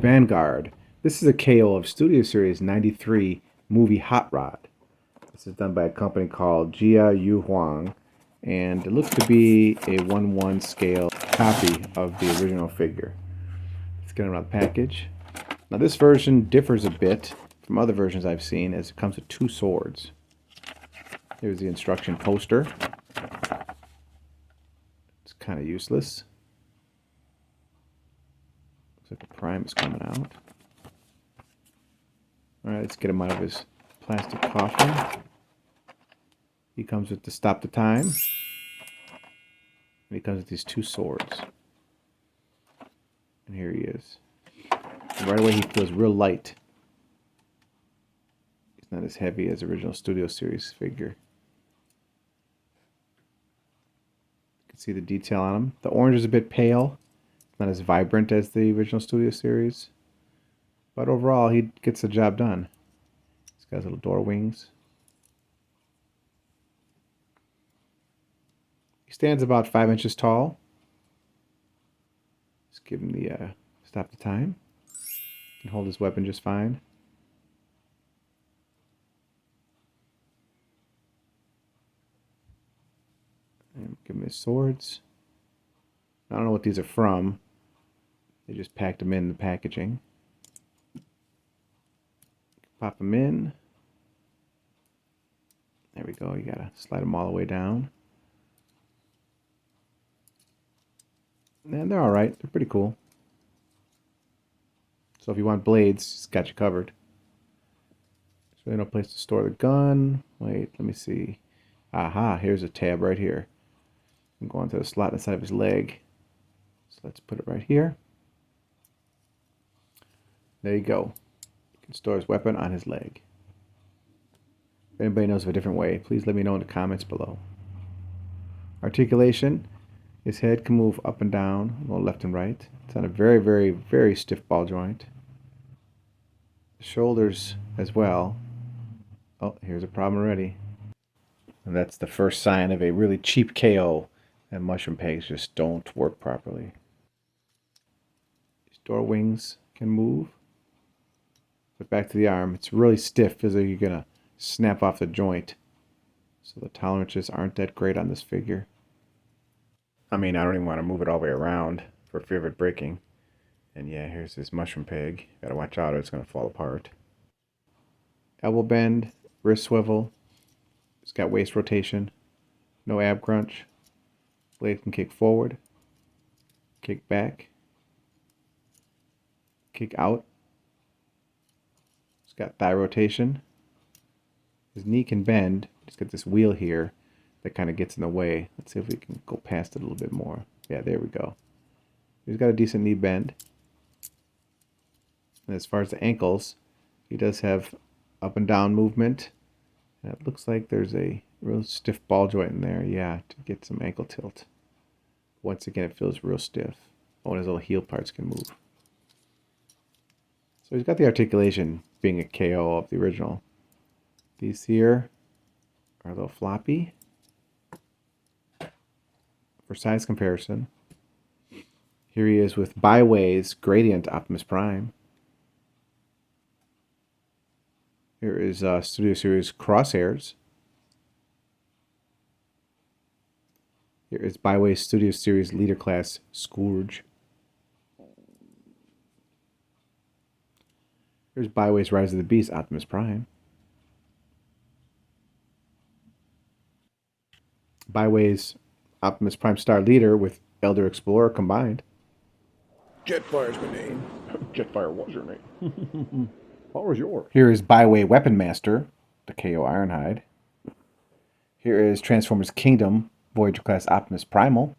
Vanguard. This is a KO of Studio Series 93 movie Hot Rod. This is done by a company called Jiayuehuang, and it looks to be a 1:1 scale copy of the original figure. Let's get it out of the package. Now this version differs a bit from other versions I've seen as it comes with two swords. Here's the instruction poster. It's kind of useless. Looks like the prime is coming out. Alright, let's get him out of his plastic coffin. He comes with the stop the time. And he comes with these two swords. And here he is. And right away he feels real light. He's not as heavy as the original Studio Series figure. You can see the detail on him. The orange is a bit pale. Not as vibrant as the original Studio Series. But overall, he gets the job done. He's got his little door wings. He stands about 5 inches tall. Just give him the stop the time. He can hold his weapon just fine. And give him his swords. I don't know what these are from. They just packed them in the packaging. Pop them in. There we go. You gotta slide them all the way down. And they're alright. They're pretty cool. So if you want blades, it's got you covered. There's really no place to store the gun. Wait, let me see. Aha, here's a tab right here. I'm going to the slot inside of his leg. So let's put it right here. There you go. You can store his weapon on his leg. If anybody knows of a different way, please let me know in the comments below. Articulation. His head can move up and down, a little left and right. It's on a very, very, very stiff ball joint. The shoulders as well. Oh, here's a problem already. And that's the first sign of a really cheap KO. And mushroom pegs just don't work properly. These door wings can move. But back to the arm, it's really stiff, as though you're going to snap off the joint. So the tolerances aren't that great on this figure. I mean, I don't even want to move it all the way around for fear of it breaking. And yeah, here's this mushroom peg. Gotta watch out or it's going to fall apart. Elbow bend, wrist swivel. It's got waist rotation. No ab crunch. Blade can kick forward. Kick back. Kick out. It's got thigh rotation. His knee can bend. It's got this wheel here that kind of gets in the way. Let's see if we can go past it a little bit more. Yeah, there we go. He's got a decent knee bend. And as far as the ankles, he does have up and down movement. And it looks like there's a real stiff ball joint in there. Yeah, to get some ankle tilt. Once again, it feels real stiff. Oh, and his little heel parts can move. So he's got the articulation being a KO of the original. These here are a little floppy. For size comparison, here he is with Byway's Gradient Optimus Prime. Here is Studio Series Crosshairs. Here is Byway's Studio Series Leader Class Scourge. Here's Byway's Rise of the Beast Optimus Prime. Byway's Optimus Prime Star Leader with Elder Explorer combined. Jetfire's my name. Jetfire was your name. What was yours? Here is Byway Weapon Master, the KO Ironhide. Here is Transformers Kingdom, Voyager Class Optimus Primal.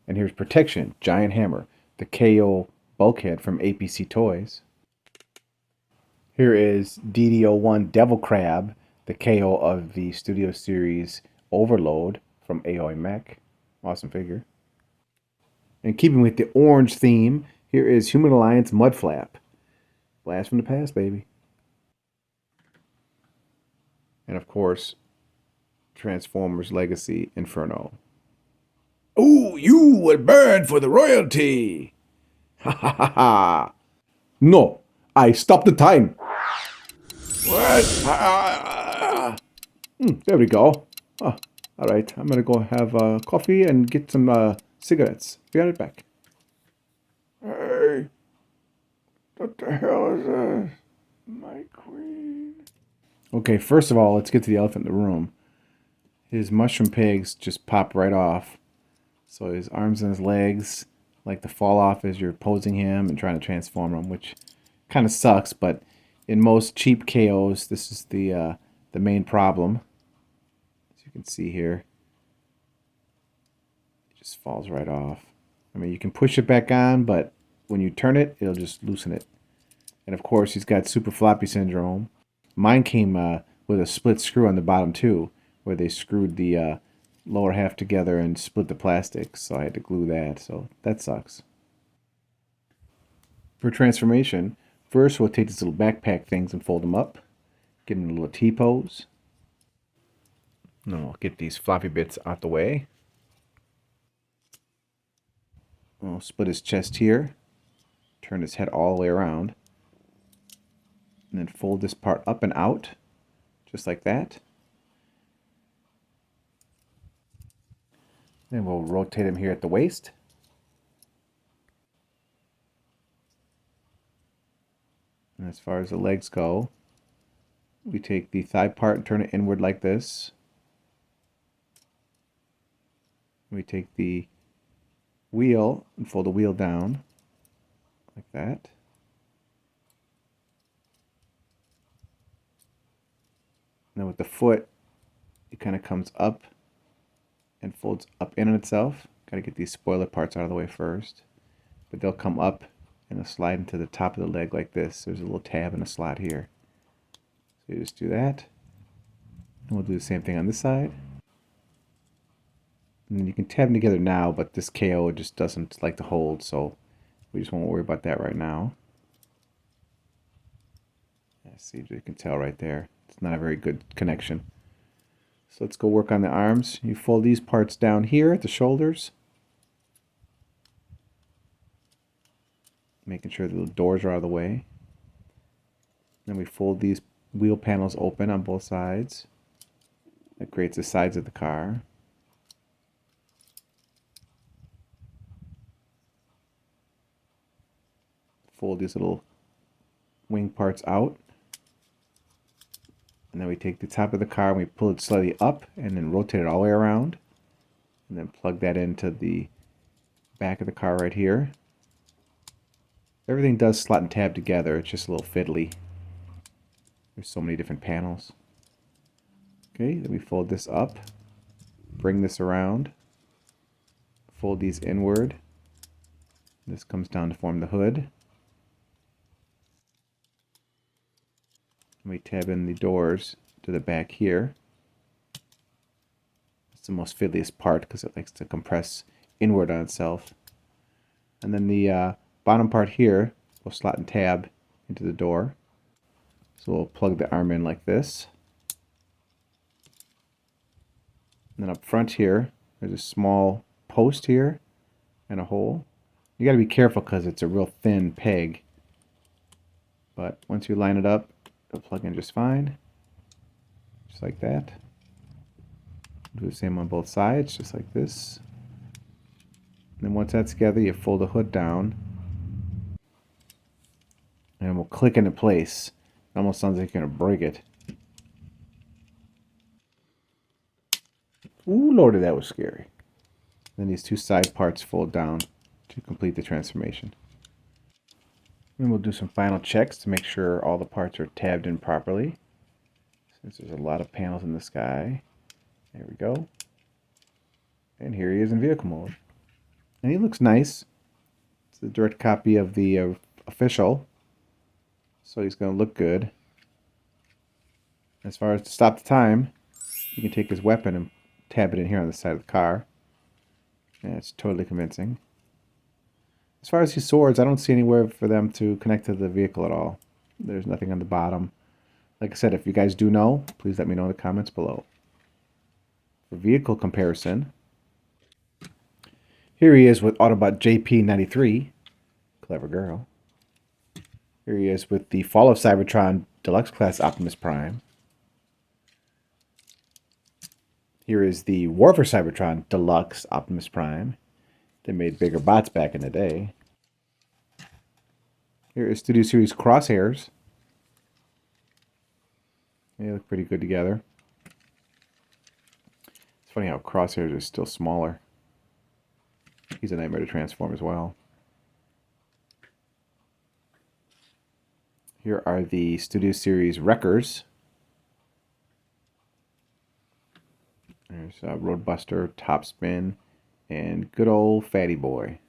And here's Protection, Giant Hammer, the KO Bulkhead from APC Toys. Here is DD01 Devil Crab, the KO of the Studio Series Overload from AOA Mech. Awesome figure. And keeping with the orange theme, here is Human Alliance Mudflap. Blast from the past, baby. And of course, Transformers Legacy Inferno. Oh, you will burn for the royalty. Ha ha ha ha! No, I stopped the time. What? There we go. Oh, all right, I'm gonna go have coffee and get some cigarettes. Be right back. Hey, what the hell is this? My queen. Okay, first of all, let's get to the elephant in the room. His mushroom pigs just pop right off. So his arms and his legs like to fall off as you're posing him and trying to transform him, which kind of sucks, but in most cheap KOs, this is the main problem. As you can see here, it just falls right off. I mean, you can push it back on, but when you turn it, it'll just loosen it. And of course, he's got super floppy syndrome. Mine came with a split screw on the bottom too, where they screwed the lower half together and split the plastic, so I had to glue that, so that sucks. For transformation, first we'll take these little backpack things and fold them up, get in a little T-pose. Then we'll get these floppy bits out the way. We'll split his chest here, turn his head all the way around, and then fold this part up and out, just like that. Then we'll rotate him here at the waist. And as far as the legs go, we take the thigh part and turn it inward like this. We take the wheel and fold the wheel down like that. And then with the foot, it kind of comes up and folds up in on itself. Got to get these spoiler parts out of the way first. But they'll come up and they'll slide into the top of the leg like this. There's a little tab and a slot here. So you just do that. And we'll do the same thing on this side. And then you can tab them together now, but this KO just doesn't like to hold, so we just won't worry about that right now. Yeah, see, you can tell right there. It's not a very good connection. So let's go work on the arms. You fold these parts down here at the shoulders. Making sure the doors are out of the way. Then we fold these wheel panels open on both sides. That creates the sides of the car. Fold these little wing parts out. And then we take the top of the car and we pull it slightly up and then rotate it all the way around. And then plug that into the back of the car right here. Everything does slot and tab together. It's just a little fiddly. There's so many different panels. Okay, then we fold this up. Bring this around. Fold these inward. This comes down to form the hood. We tab in the doors to the back here. It's the most fiddliest part because it likes to compress inward on itself. And then the bottom part here will slot and tab into the door. So we'll plug the arm in like this. And then up front here, there's a small post here and a hole. You got to be careful because it's a real thin peg. But once you line it up, it'll plug in just fine. Just like that. Do the same on both sides, just like this. And then once that's together, you fold the hood down. And it will click into place. It almost sounds like you're going to break it. Ooh, lordy, that was scary. Then these two side parts fold down to complete the transformation. And we'll do some final checks to make sure all the parts are tabbed in properly. Since there's a lot of panels in the sky. There we go. And here he is in vehicle mode. And he looks nice. It's a direct copy of the official. So he's going to look good. As far as to stop the time, you can take his weapon and tab it in here on the side of the car. And it's totally convincing. As far as these swords, I don't see anywhere for them to connect to the vehicle at all. There's nothing on the bottom. Like I said, if you guys do know, please let me know in the comments below. For vehicle comparison, here he is with Autobot JP93. Clever girl. Here he is with the Fall of Cybertron Deluxe Class Optimus Prime. Here is the War for Cybertron Deluxe Optimus Prime. They made bigger bots back in the day. Here is Studio Series Crosshairs. They look pretty good together. It's funny how Crosshairs is still smaller. He's a nightmare to transform as well. Here are the Studio Series Wreckers. There's Roadbuster, Topspin, and good old Fatty Boy,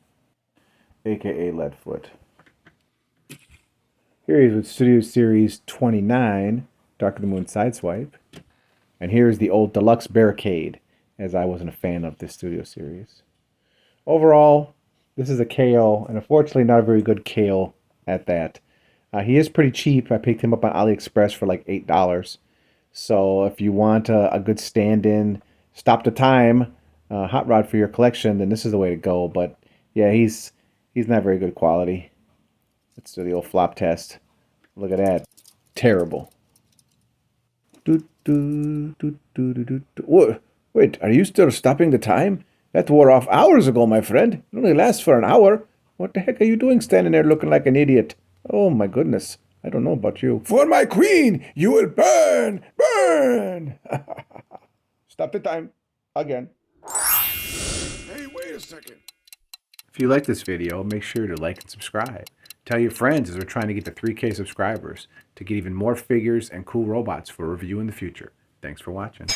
aka Leadfoot. Here he is with Studio Series 29, Dark of the Moon Sideswipe. And here's the old Deluxe Barricade, as I wasn't a fan of this Studio Series. Overall, this is a KO, and unfortunately not a very good KO at that. He is pretty cheap. I picked him up on AliExpress for like $8. So if you want a good stand-in, stop the time hot rod for your collection, then this is the way to go. But yeah, he's not very good quality. Let's do the old flop test. Look at that. Terrible. What? Wait, are you still stopping the time? That wore off hours ago, my friend. It only lasts for an hour. What the heck are you doing standing there looking like an idiot? Oh, my goodness. I don't know about you. For my queen, you will burn! Burn! Stop the time. Again. Hey, wait a second. If you like this video, make sure to like and subscribe. Tell your friends as we're trying to get to 3K subscribers to get even more figures and cool robots for review in the future. Thanks for watching.